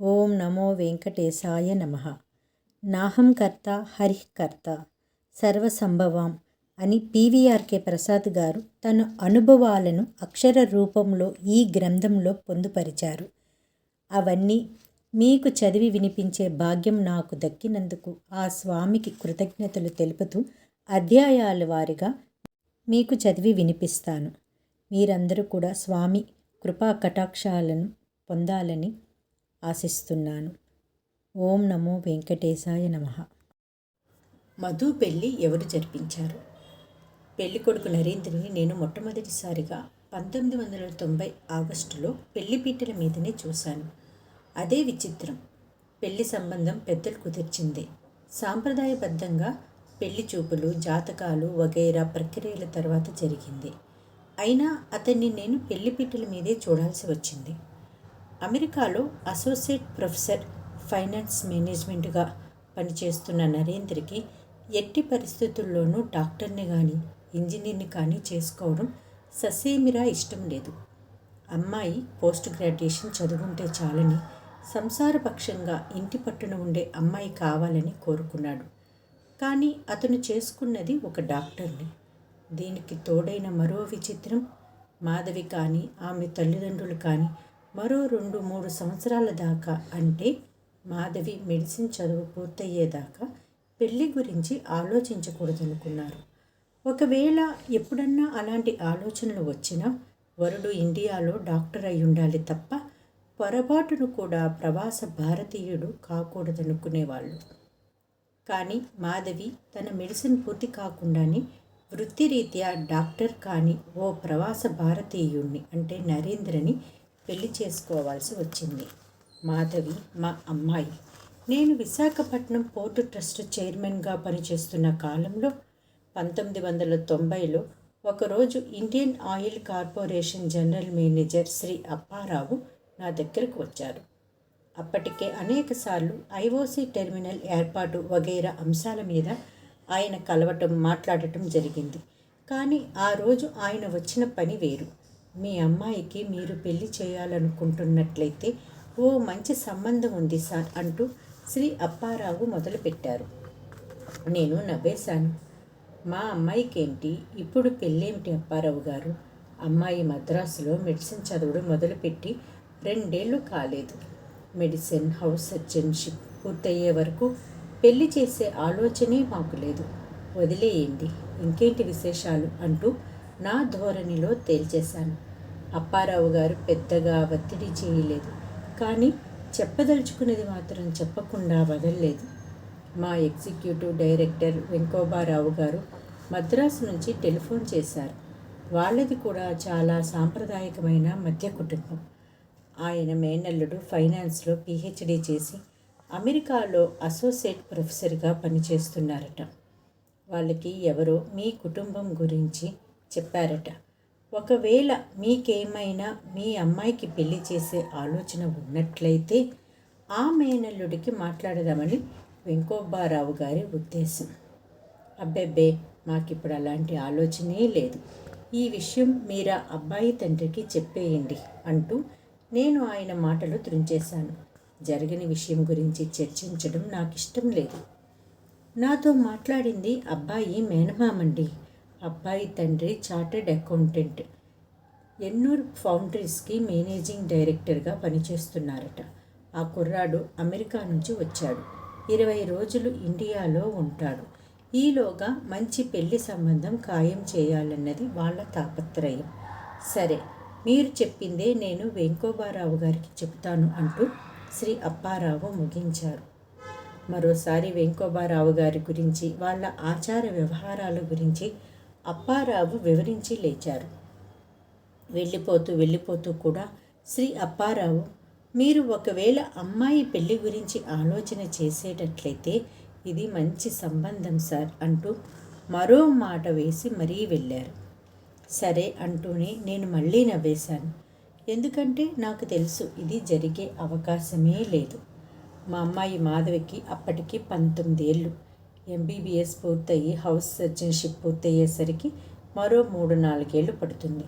ఓం నమో వెంకటేశాయ నమః. నాహం కర్త హరిః కర్త సర్వసంభవాం అని పివిఆర్కే ప్రసాద్ గారు తన అనుభవాలను అక్షర రూపంలో ఈ గ్రంథంలో పొందుపరిచారు. అవన్నీ మీకు చదివి వినిపించే భాగ్యం నాకు దక్కినందుకు ఆ స్వామికి కృతజ్ఞతలు తెలుపుతూ అధ్యాయాల వారీగా మీకు చదివి వినిపిస్తాను. మీరందరూ కూడా స్వామి కృపా కటాక్షాలను పొందాలని ఆశిస్తున్నాను. ఓం నమో వెంకటేశాయ నమః. మధు పెళ్ళి ఎవరు జరిపించారు? పెళ్లి కొడుకు నరేంద్రుని నేను మొట్టమొదటిసారిగా 1990 ఆగస్టులో పెళ్లిపీటల మీదనే చూశాను. అదే విచిత్రం. పెళ్లి సంబంధం పెద్దలు కుదిర్చిందే. సాంప్రదాయబద్ధంగా పెళ్లి చూపులు, జాతకాలు వగైరా ప్రక్రియల తర్వాత జరిగింది. అయినా అతన్ని నేను పెళ్లిపీటల మీదే చూడాల్సి వచ్చింది. అమెరికాలో అసోసియేట్ ప్రొఫెసర్ ఫైనాన్స్ మేనేజ్మెంట్గా పనిచేస్తున్న నరేంద్రకి ఎట్టి పరిస్థితుల్లోనూ డాక్టర్ని కానీ ఇంజనీర్ని కానీ చేసుకోవడం ససేమిరా ఇష్టం లేదు. అమ్మాయి పోస్ట్ గ్రాడ్యుయేషన్ చదువుంటే చాలని, సంసారపక్షంగా ఇంటి పట్టున ఉండే అమ్మాయి కావాలని కోరుకున్నాడు. కానీ అతను చేసుకున్నది ఒక డాక్టర్ని. దీనికి తోడైన మరో విచిత్రం, మాధవి కానీ ఆమె తల్లిదండ్రులు కానీ మరో 2-3 సంవత్సరాల దాకా, అంటే మాధవి మెడిసిన్ చదువు పూర్తయ్యేదాకా పెళ్లి గురించి ఆలోచించకూడదనుకున్నారు. ఒకవేళ ఎప్పుడన్నా అలాంటి ఆలోచనలు వచ్చినా వరుడు ఇండియాలో డాక్టర్ అయి ఉండాలి తప్ప పొరపాటును కూడా ప్రవాస భారతీయుడు కాకూడదనుకునేవాళ్ళు. కానీ మాధవి తన మెడిసిన్ పూర్తి కాకుండానే వృత్తిరీత్యా డాక్టర్ కాని ఓ ప్రవాస భారతీయుణ్ణి, అంటే నరేంద్రని పెళ్లి చేసుకోవాల్సి వచ్చింది. మాధవి మా అమ్మాయి. నేను విశాఖపట్నం పోర్టు ట్రస్ట్ చైర్మన్గా పనిచేస్తున్న కాలంలో 1990లో ఒకరోజు Indian oil corporation general manager Shri Apparao నా దగ్గరకు వచ్చారు. అప్పటికే అనేకసార్లు ఐఓసి టెర్మినల్ ఏర్పాటు వగైరా అంశాల మీద ఆయన కలవటం, మాట్లాడటం జరిగింది. కానీ ఆ రోజు ఆయన వచ్చిన పని వేరు. మీ అమ్మాయికి మీరు పెళ్లి చేయాలనుకుంటున్నట్లయితే ఓ మంచి సంబంధం ఉంది సార్ అంటూ శ్రీ అప్పారావు మొదలుపెట్టారు. నేను నవ్వేశాను. మా అమ్మాయికేంటి ఇప్పుడు పెళ్ళేమిటి అప్పారావు గారు? అమ్మాయి మద్రాసులో మెడిసిన్ చదవడం మొదలుపెట్టి 2 ఏళ్ళు కాలేదు. మెడిసిన్, హౌస్ సర్జన్షిప్ పూర్తయ్యే వరకు పెళ్లి చేసే ఆలోచనే మాకు లేదు. వదిలేయండి, ఇంకేంటి విశేషాలు అంటూ నా ధోరణిలో తేల్చేశాను. అప్పారావు గారు పెద్దగా ఒత్తిడి చేయలేదు. కానీ చెప్పదలుచుకున్నది మాత్రం చెప్పకుండా వదలలేదు. మా ఎగ్జిక్యూటివ్ డైరెక్టర్ వెంకోబారావు గారు మద్రాసు నుంచి టెలిఫోన్ చేశారు. వాళ్ళది కూడా చాలా సాంప్రదాయకమైన మధ్య కుటుంబం. ఆయన మేనల్లుడు ఫైనాన్స్లో PhD చేసి అమెరికాలో అసోసియేట్ ప్రొఫెసర్గా పనిచేస్తున్నారట. వాళ్ళకి ఎవరో మీ కుటుంబం గురించి చెప్పారట. ఒకవేళ మీకేమైనా మీ అమ్మాయికి పెళ్లి చేసే ఆలోచన ఉన్నట్లయితే ఆ మేనల్లుడికి మాట్లాడదామని వెంకోబారావు గారి ఉద్దేశం. అబ్బెబ్బే, మాకిప్పుడు అలాంటి ఆలోచనే లేదు. ఈ విషయం మీరా అబ్బాయి తండ్రికి చెప్పేయండి అంటూ నేను ఆయన మాటలు త్రుంచేశాను. జరిగిన విషయం గురించి చర్చించడం నాకు ఇష్టం లేదు. నాతో మాట్లాడింది అబ్బాయి మేనమామండి. అబ్బాయి తండ్రి చార్టెడ్ అకౌంటెంట్, ఎన్నూర్ ఫౌండరీస్కి మేనేజింగ్ డైరెక్టర్గా పనిచేస్తున్నారట. ఆ కుర్రాడు అమెరికా నుంచి వచ్చాడు. 20 రోజులు ఇండియాలో ఉంటాడు. ఈలోగా మంచి పెళ్లి సంబంధం ఖాయం చేయాలన్నది వాళ్ళ తాపత్రయం. సరే, మీరు చెప్పిందే నేను వెంకోబారావు గారికి చెప్తాను అంటూ శ్రీ అప్పారావు ముగించారు. మరోసారి వెంకోబారావు గారి గురించి, వాళ్ళ ఆచార వ్యవహారాల గురించి అప్పారావు వివరించి లేచారు. వెళ్ళిపోతూ కూడా శ్రీ అప్పారావు, మీరు ఒకవేళ అమ్మాయి పెళ్లి గురించి ఆలోచన చేసేటట్లయితే ఇది మంచి సంబంధం సార్ అంటూ మరో మాట వేసి మరీ వెళ్ళారు. సరే అంటూనే నేను మళ్ళీ నవ్వేశాను. ఎందుకంటే నాకు తెలుసు ఇది జరిగే అవకాశమే లేదు. మా అమ్మాయి మాధవికి అప్పటికి 19 ఏళ్ళు. MBBS పూర్తయి హౌస్ సర్జన్షిప్ పూర్తయ్యేసరికి మరో 3-4 ఏళ్ళు పడుతుంది.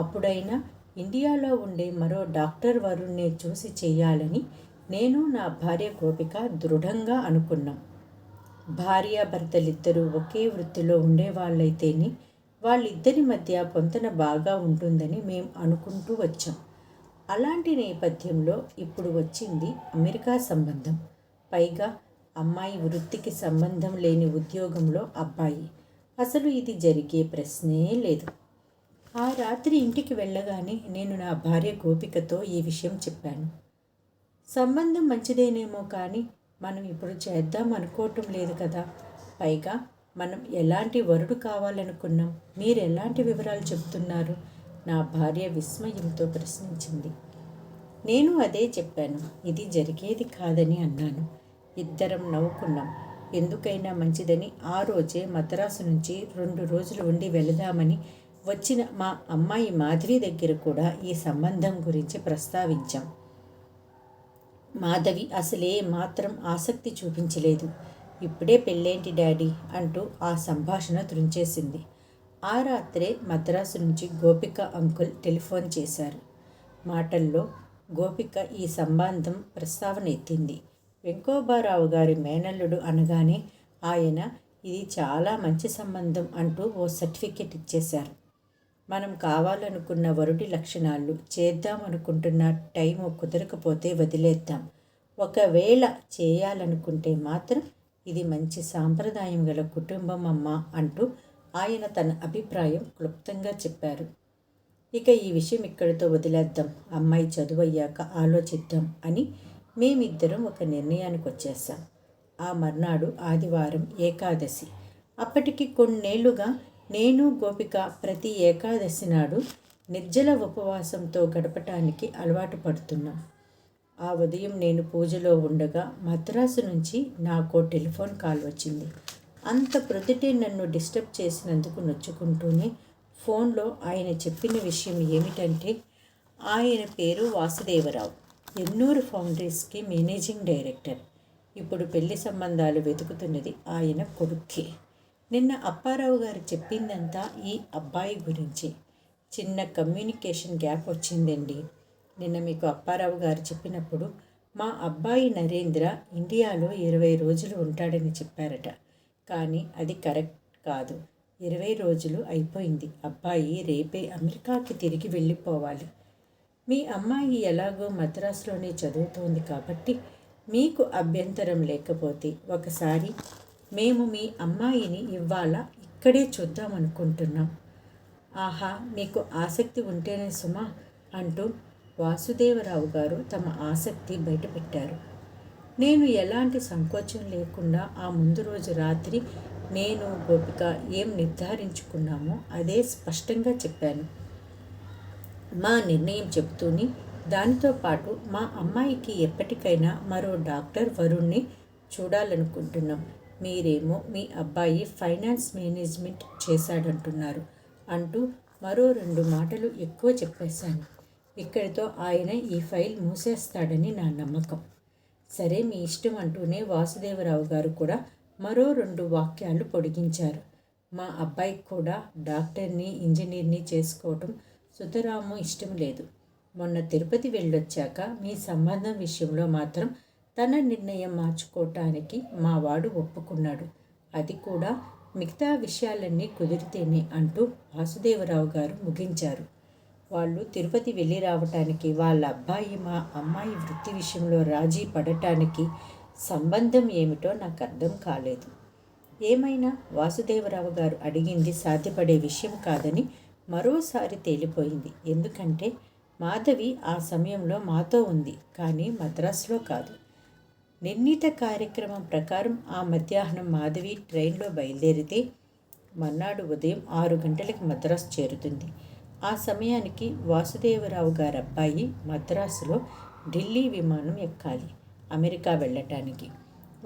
అప్పుడైనా ఇండియాలో ఉండే మరో డాక్టర్ వరుణ్ణే చూసి చేయాలని నేను నా భార్య గోపిక దృఢంగా అనుకున్నాం. భార్యాభర్తలిద్దరూ ఒకే వృత్తిలో ఉండేవాళ్ళైతేనే వాళ్ళిద్దరి మధ్య పొంతన బాగా ఉంటుందని మేం అనుకుంటూ వచ్చాం. అలాంటి నేపథ్యంలో ఇప్పుడు వచ్చింది అమెరికా సంబంధం. పైగా అమ్మాయి వృత్తికి సంబంధం లేని ఉద్యోగంలో అబ్బాయి. అసలు ఇది జరిగే ప్రశ్నే లేదు. ఆ రాత్రి ఇంటికి వెళ్ళగానే నేను నా భార్య గోపికతో ఈ విషయం చెప్పాను. సంబంధం మంచిదేనేమో కానీ మనం ఇప్పుడు చేద్దాం అనుకోవటం లేదు కదా. పైగా మనం ఎలాంటి వరుడు కావాలనుకున్నాం, మీరు ఎలాంటి వివరాలు చెబుతున్నారు? నా భార్య విస్మయంతో ప్రశ్నించింది. నేను అదే చెప్పాను. ఇది జరిగేది కాదని అన్నాను. ఇద్దరం నవ్వుకున్నాం. ఎందుకైనా మంచిదని ఆ రోజే మద్రాసు నుంచి 2 రోజులు ఉండి వెళదామని వచ్చిన మా అమ్మాయి మాధవి దగ్గర కూడా ఈ సంబంధం గురించి ప్రస్తావించాం. మాధవి అసలే మాత్రం ఆసక్తి చూపించలేదు. ఇప్పుడే పెళ్ళేంటి డాడీ అంటూ ఆ సంభాషణ త్రుంచేసింది. ఆ రాత్రే మద్రాసు నుంచి గోపిక అంకుల్ టెలిఫోన్ చేశారు. మాటల్లో గోపిక ఈ సంబంధం ప్రస్తావన ఎత్తింది. వెంకోబారావు గారి మేనల్లుడు అనగానే ఆయన ఇది చాలా మంచి సంబంధం అంటూ ఓ సర్టిఫికెట్ ఇచ్చేశారు. మనం కావాలనుకున్న వరుడి లక్షణాలు, చేద్దామనుకుంటున్న టైము కుదరకపోతే వదిలేద్దాం. ఒకవేళ చేయాలనుకుంటే మాత్రం ఇది మంచి సాంప్రదాయం గల కుటుంబం అమ్మా అంటూ ఆయన తన అభిప్రాయం క్లుప్తంగా చెప్పారు. ఇక ఈ విషయం ఇక్కడితో వదిలేద్దాం, అమ్మాయి చదువయ్యాక ఆలోచిద్దాం అని మేమిద్దరం ఒక నిర్ణయానికి వచ్చేసాం. ఆ మర్నాడు ఆదివారం ఏకాదశి. అప్పటికి కొన్నేళ్లుగా నేను గోపిక ప్రతి ఏకాదశి నాడు నిర్జల ఉపవాసంతో గడపటానికి అలవాటు పడుతున్నాం. ఆ ఉదయం నేను పూజలో ఉండగా మద్రాసు నుంచి నాకు టెలిఫోన్ కాల్ వచ్చింది. అంత ప్రొద్దుటే నన్ను డిస్టర్బ్ చేసినందుకు నొచ్చుకుంటూనే ఫోన్లో ఆయన చెప్పిన విషయం ఏమిటంటే, ఆయన పేరు వాసుదేవరావు, ఎన్నూరు ఫౌండరీస్కి మేనేజింగ్ డైరెక్టర్. ఇప్పుడు పెళ్లి సంబంధాలు వెతుకుతున్నది ఆయన కొడుక్కే. నిన్న అప్పారావు గారు చెప్పిందంతా ఈ అబ్బాయి గురించి. చిన్న కమ్యూనికేషన్ గ్యాప్ వచ్చిందండి. నిన్న మీకు అప్పారావు గారు చెప్పినప్పుడు మా అబ్బాయి నరేంద్ర ఇండియాలో 20 రోజులు ఉంటాడని చెప్పారట. కానీ అది కరెక్ట్ కాదు. 20 రోజులు అయిపోయింది. అబ్బాయి రేపే అమెరికాకి తిరిగి వెళ్ళిపోవాలి. మీ అమ్మాయి ఎలాగో మద్రాసులోనే చదువుతోంది కాబట్టి మీకు అభ్యంతరం లేకపోతే ఒకసారి మేము మీ అమ్మాయిని ఇవాళ ఇక్కడే చూద్దామనుకుంటున్నాం. ఆహా, మీకు ఆసక్తి ఉంటేనే సుమా అంటూ వాసుదేవరావు గారు తమ ఆసక్తి బయటపెట్టారు. నేను ఎలాంటి సంకోచం లేకుండా ఆ ముందు రోజు రాత్రి నేను గోపిక ఏం నిర్ధారించుకున్నామో అదే స్పష్టంగా చెప్పాను. మా నిర్ణయం చెబుతూనే దానితో పాటు మా అమ్మాయికి ఎప్పటికైనా మరో డాక్టర్ వరుణ్ణి చూడాలనుకుంటున్నాం. మీరేమో మీ అబ్బాయి ఫైనాన్స్ మేనేజ్మెంట్ చేశాడంటున్నారు అంటూ మరో 2 మాటలు ఎక్కువ చెప్పేశాను. ఇక్కడితో ఆయన ఈ ఫైల్ మూసేస్తాడని నా నమ్మకం. సరే, మీ ఇష్టం అంటూనే వాసుదేవరావు గారు కూడా మరో 2 వాక్యాలు పొడిగించారు. మా అబ్బాయికి కూడా డాక్టర్ని, ఇంజనీర్ని చేసుకోవటం సుతరాము ఇష్టం లేదు. మొన్న తిరుపతి వెళ్ళొచ్చాక మీ సంబంధం విషయంలో మాత్రం తన నిర్ణయం మార్చుకోవటానికి మా వాడు ఒప్పుకున్నాడు. అది కూడా మిగతా విషయాలన్నీ కుదిరితేనే అంటూ వాసుదేవరావు గారు ముగించారు. వాళ్ళు తిరుపతి వెళ్ళి రావటానికి వాళ్ళ అబ్బాయి మా అమ్మాయి వృత్తి విషయంలో రాజీ పడటానికి సంబంధం ఏమిటో నాకు అర్థం కాలేదు. ఏమైనా వాసుదేవరావు గారు అడిగింది సాధ్యపడే విషయం కాదని మరోసారి తేలిపోయింది. ఎందుకంటే మాధవి ఆ సమయంలో మాతో ఉంది, కానీ మద్రాసులో కాదు. నిర్ణీత కార్యక్రమం ప్రకారం ఆ మధ్యాహ్నం మాధవి ట్రైన్లో బయలుదేరితే మర్నాడు ఉదయం 6 గంటలకు మద్రాసు చేరుతుంది. ఆ సమయానికి వాసుదేవరావు గారి అబ్బాయి మద్రాసులో ఢిల్లీ విమానం ఎక్కాలి అమెరికా వెళ్ళటానికి.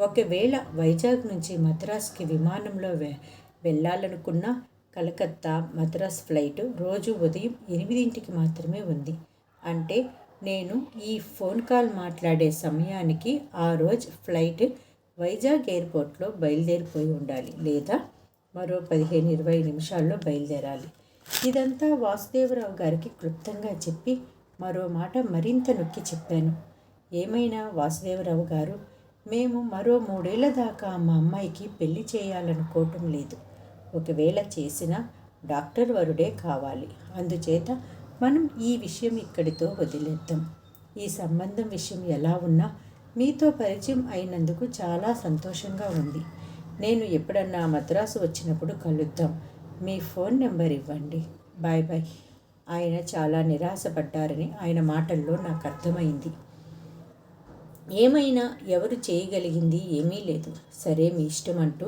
ఒకవేళ వైజాగ్ నుంచి మద్రాసుకి విమానంలో వెళ్ళాలనుకున్నా కలకత్తా మద్రాస్ ఫ్లైట్ రోజు ఉదయం 8 మాత్రమే ఉంది. అంటే నేను ఈ ఫోన్ కాల్ మాట్లాడే సమయానికి ఆ రోజు ఫ్లైట్ వైజాగ్ ఎయిర్పోర్ట్లో బయలుదేరిపోయి ఉండాలి, లేదా మరో 15-20 నిమిషాల్లో బయలుదేరాలి. ఇదంతా వాసుదేవరావు గారికి క్లుప్తంగా చెప్పి మరో మాట మరింత నొక్కి చెప్పాను. ఏమైనా వాసుదేవరావు గారు, మేము మరో 3 ఏళ్ల దాకా మా అమ్మాయికి పెళ్లి చేయాలనుకోవటం లేదు. ఒకవేళ చేసినా డాక్టర్ వరుడే కావాలి. అందుచేత మనం ఈ విషయం ఇక్కడితో వదిలేద్దాం. ఈ సంబంధం విషయం ఎలా ఉన్నా మీతో పరిచయం అయినందుకు చాలా సంతోషంగా ఉంది. నేను ఎప్పుడన్నా మద్రాసు వచ్చినప్పుడు కలుద్దాం. మీ ఫోన్ నెంబర్ ఇవ్వండి. Bye bye. ఆయన చాలా నిరాశపడ్డారని ఆయన మాటల్లో నాకు అర్థమైంది. ఏమైనా ఎవరు చేయగలిగింది ఏమీ లేదు. సరే, మీ ఇష్టం అంటూ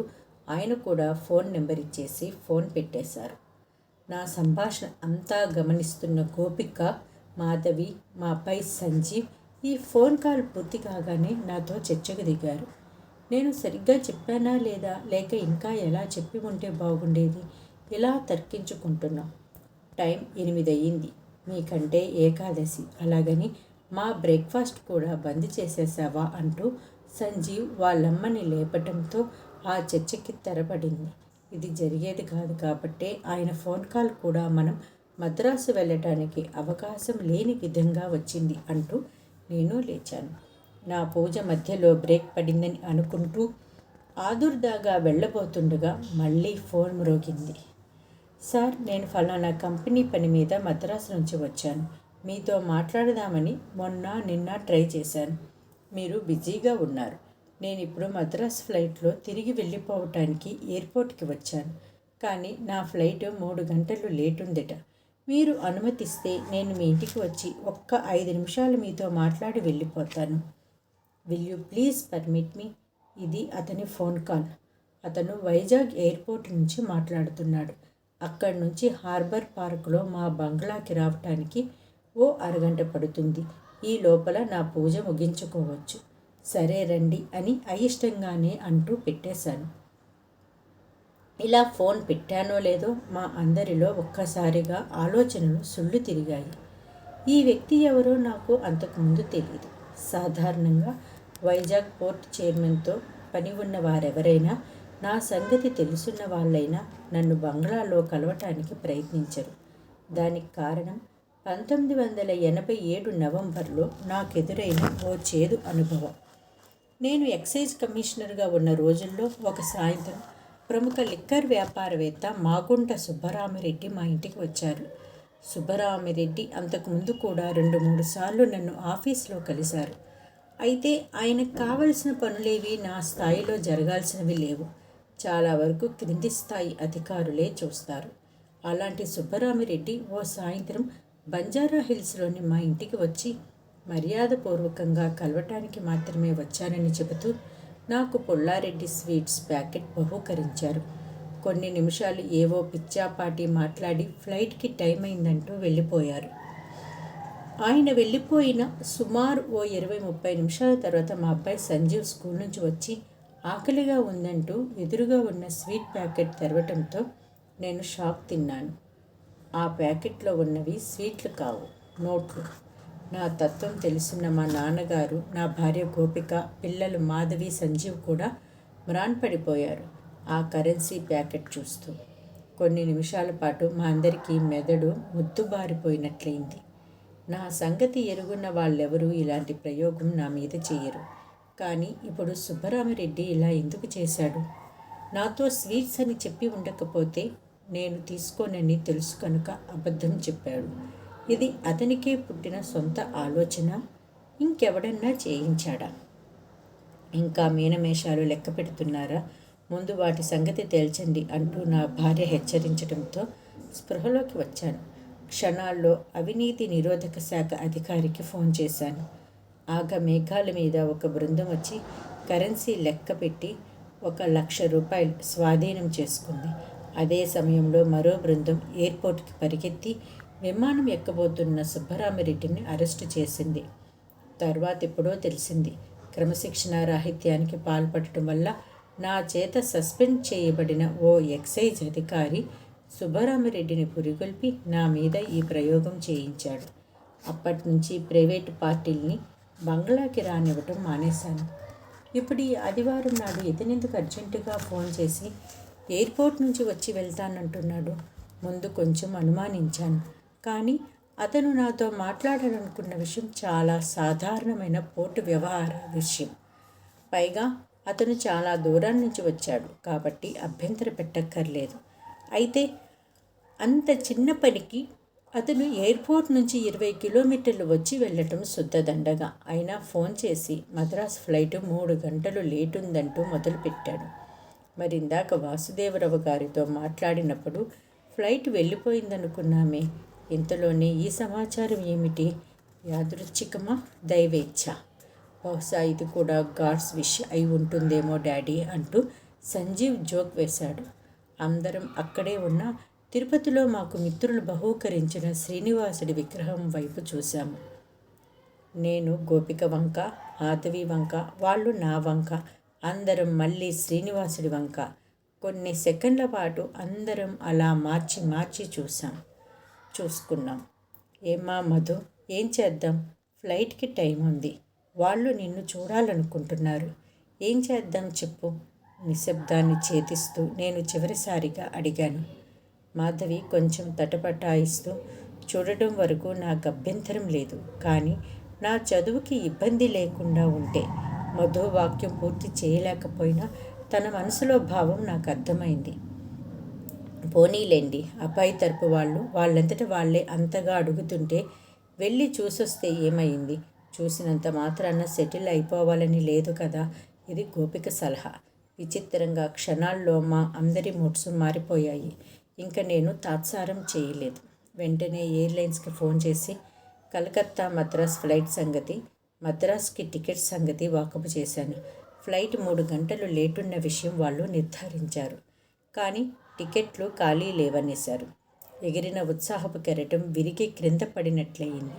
ఆయన కూడా ఫోన్ నెంబర్ ఇచ్చేసి ఫోన్ పెట్టేశారు. నా సంభాషణ అంతా గమనిస్తున్న గోపిక, మాధవి, మా అబ్బాయి సంజీవ్ ఈ ఫోన్ కాల్ పూర్తి కాగానే నాతో చర్చకు దిగారు. నేను సరిగ్గా చెప్పానా లేదా, లేక ఇంకా ఎలా చెప్పి ఉంటే బాగుండేది, ఇలా తర్కించుకుంటున్నాం. టైం 8 అయ్యింది. మీకంటే ఏకాదశి, అలాగని మా బ్రేక్ఫాస్ట్ కూడా బంద్ చేసేసావా అంటూ సంజీవ్ వాళ్ళమ్మని లేపటంతో ఆ చర్చకి తెరపడింది. ఇది జరిగేది కాదు కాబట్టే ఆయన ఫోన్ కాల్ కూడా మనం మద్రాసు వెళ్ళటానికి అవకాశం లేని విధంగా వచ్చింది అంటూ నేను లేచాను. నా పూజ మధ్యలో బ్రేక్ పడిందని అనుకుంటూ ఆదుర్దాగా వెళ్ళబోతుండగా మళ్ళీ ఫోన్ మ్రోగింది. సార్, నేను ఫలానా కంపెనీ పని మీద మద్రాసు నుంచి వచ్చాను. మీతో మాట్లాడదామని నిన్న ట్రై చేశాను. మీరు బిజీగా ఉన్నారు. నేను ఇప్పుడు మద్రాస్ ఫ్లైట్లో తిరిగి వెళ్ళిపోవటానికి ఎయిర్పోర్ట్కి వచ్చాను. కానీ నా ఫ్లైట్ 3 గంటలు లేట్ ఉందట. మీరు అనుమతిస్తే నేను మీ ఇంటికి వచ్చి ఒక్క 5 నిమిషాలు మీతో మాట్లాడి వెళ్ళిపోతాను. Will you please permit me? ఇది అతని ఫోన్ కాల్. అతను వైజాగ్ ఎయిర్పోర్ట్ నుంచి మాట్లాడుతున్నాడు. అక్కడి నుంచి హార్బర్ పార్కులో మా బంగ్లాకి రావటానికి ఓ అరగంట పడుతుంది. ఈ లోపల నా పూజ ముగించుకోవచ్చు. సరే రండి అని అయిష్టంగానే అంటూ పెట్టేశాను. ఇలా ఫోన్ పెట్టానో లేదో మా అందరిలో ఒక్కసారిగా ఆలోచనలు సుళ్ళు తిరిగాయి. ఈ వ్యక్తి ఎవరో నాకు అంతకుముందు తెలియదు. సాధారణంగా వైజాగ్ పోర్ట్ చైర్మన్తో పని ఉన్న వారెవరైనా, నా సంగతి తెలుసున్న వాళ్ళైనా నన్ను బంగ్లాలో కలవటానికి ప్రయత్నించరు. దానికి కారణం 1987 నవంబర్లో నాకెదురైన ఓ చేదు అనుభవం. నేను ఎక్సైజ్ కమిషనర్గా ఉన్న రోజుల్లో ఒక సాయంత్రం ప్రముఖ లిక్కర్ వ్యాపారవేత్త మాగుంట సుబ్బరామిరెడ్డి మా ఇంటికి వచ్చారు. సుబ్బరామిరెడ్డి అంతకుముందు కూడా 2-3 సార్లు నన్ను ఆఫీస్లో కలిశారు. అయితే ఆయనకు కావలసిన పనులేవి నా స్థాయిలో జరగాల్సినవి లేవు. చాలా వరకు క్రింది స్థాయి అధికారులే చూస్తారు. అలాంటి సుబ్బరామిరెడ్డి ఓ సాయంత్రం బంజారా హిల్స్లోని మా ఇంటికి వచ్చి మర్యాదపూర్వకంగా కలవటానికి మాత్రమే వచ్చానని చెబుతూ నాకు పుల్లారెడ్డి స్వీట్స్ ప్యాకెట్ బహూకరించారు. కొన్ని నిమిషాలు ఏవో పిచ్చాపాటి మాట్లాడి ఫ్లైట్కి టైం అయిందంటూ వెళ్ళిపోయారు. ఆయన వెళ్ళిపోయిన సుమారు ఓ 20-30 నిమిషాల తర్వాత మా అబ్బాయి సంజీవ్ స్కూల్ నుంచి వచ్చి ఆకలిగా ఉందంటూ ఎదురుగా ఉన్న స్వీట్ ప్యాకెట్ తెరవటంతో నేను షాక్ తిన్నాను. ఆ ప్యాకెట్లో ఉన్నవి స్వీట్లు కావు, నోట్లు. నా తత్వం తెలుసున్న మా నాన్నగారు, నా భార్య గోపిక, పిల్లలు మాధవి, సంజీవ్ కూడా మ్రాన్పడిపోయారు ఆ కరెన్సీ ప్యాకెట్ చూస్తూ. కొన్ని నిమిషాల పాటు మా అందరికీ మెదడు ముద్దుబారిపోయినట్లయింది. నా సంగతి ఎరుగున్న వాళ్ళెవరూ ఇలాంటి ప్రయోగం నా మీద చేయరు. కానీ ఇప్పుడు సుబ్బరామిరెడ్డి ఇలా ఎందుకు చేశాడు? నాతో స్వీట్స్ అని చెప్పి ఉండకపోతే నేను తీసుకోనని తెలుసు కనుక అబద్ధం చెప్పాడు. ఇది అతనికే పుట్టిన సొంత ఆలోచన, ఇంకెవడన్నా చేయించాడా? ఇంకా మీనమేషాలు లెక్క పెడుతున్నారా? ముందు వాటి సంగతి తేల్చండి అంటూ నా భార్య హెచ్చరించడంతో స్పృహలోకి వచ్చాను. క్షణాల్లో అవినీతి నిరోధక శాఖ అధికారికి ఫోన్ చేశాను. ఆగ మేఘాల మీద ఒక బృందం వచ్చి కరెన్సీ లెక్క పెట్టి 1,00,000 రూపాయలు స్వాధీనం చేసుకుంది. అదే సమయంలో మరో బృందం ఎయిర్పోర్ట్కి పరిగెత్తి విమానం ఎక్కబోతున్న సుబ్బరామిరెడ్డిని అరెస్టు చేసింది. తర్వాత ఎప్పుడో తెలిసింది, క్రమశిక్షణ రాహిత్యానికి పాల్పడటం వల్ల నా చేత సస్పెండ్ చేయబడిన ఓ ఎక్సైజ్ అధికారి సుబ్బరామిరెడ్డిని పురిగొల్పి నా మీద ఈ ప్రయోగం చేయించాడు. అప్పటి నుంచి ప్రైవేటు పార్టీల్ని బంగ్లాకి రానివ్వటం మానేశాను. ఇప్పుడు ఈ ఆదివారం నాడు ఇతనెందుకు అర్జెంటుగా ఫోన్ చేసి ఎయిర్పోర్ట్ నుంచి వచ్చి వెళ్తానంటున్నాడు? ముందు కొంచెం అనుమానించాను. కానీ అతను నాతో మాట్లాడాలనుకున్న విషయం చాలా సాధారణమైన పోర్టు వ్యవహార విషయం. పైగా అతను చాలా దూరం నుంచి వచ్చాడు కాబట్టి అభ్యంతర పెట్టక్కర్లేదు. అయితే అంత చిన్న పనికి అతను ఎయిర్పోర్ట్ నుంచి 20 కిలోమీటర్లు వచ్చి వెళ్ళటం శుద్ధదండగా. అయినా ఫోన్ చేసి మద్రాస్ ఫ్లైటు 3 గంటలు లేటుందంటూ మొదలుపెట్టాడు. మరిందాక వాసుదేవరావు గారితో మాట్లాడినప్పుడు ఫ్లైట్ వెళ్ళిపోయిందనుకున్నామే. ఇంతలోనే ఈ సమాచారం ఏమిటి? యాదృచ్ఛికమా, దైవేచ్ఛ? బహుశా ఇది కూడా గాడ్స్ విష్ అయి ఉంటుందేమో డాడీ అంటూ సంజీవ్ జోక్ వేశాడు. అందరం అక్కడే ఉన్న తిరుపతిలో మాకు మిత్రులు బహూకరించిన శ్రీనివాసుడి విగ్రహం వైపు చూశాము. నేను గోపిక వంక, మాధవి వంక, వాళ్ళు నా వంక, అందరం మళ్ళీ శ్రీనివాసుడి వంక. కొన్ని సెకండ్ల పాటు అందరం అలా మార్చి మార్చి చూసుకున్నాం. ఏమ్మా మధు, ఏం చేద్దాం? ఫ్లైట్కి టైం ఉంది. వాళ్ళు నిన్ను చూడాలనుకుంటున్నారు. ఏం చేద్దాం చెప్పు? నిశ్శబ్దాన్ని ఛేదిస్తూ నేను చివరిసారిగా అడిగాను. మాధవి కొంచెం తటపటాయిస్తూ, చూడడం వరకు నాకు అభ్యంతరం లేదు, కానీ నా చదువుకి ఇబ్బంది లేకుండా ఉంటే. మధు వాక్యం పూర్తి చేయలేకపోయినా తన మనసులో భావం నాకు అర్థమైంది. పోనీలేండి, అబ్బాయి తరపు వాళ్ళంతట వాళ్ళే అంతగా అడుగుతుంటే వెళ్ళి చూసొస్తే ఏమైంది? చూసినంత మాత్రాన సెటిల్ అయిపోవాలని లేదు కదా. ఇది గోపిక సలహా. విచిత్రంగా క్షణాల్లో మా అందరి మూడ్స్ మారిపోయాయి. ఇంకా నేను తాత్సారం చేయలేదు. వెంటనే ఎయిర్లైన్స్కి ఫోన్ చేసి కలకత్తా మద్రాస్ ఫ్లైట్ సంగతి, మద్రాస్కి టికెట్ సంగతి వాకపు చేశాను. ఫ్లైట్ 3 గంటలు లేటున్న విషయం వాళ్ళు నిర్ధారించారు. కానీ టికెట్లు ఖాళీ లేవనేశారు. ఎగిరిన ఉత్సాహపు కెరటం విరిగి క్రింద పడినట్లయింది.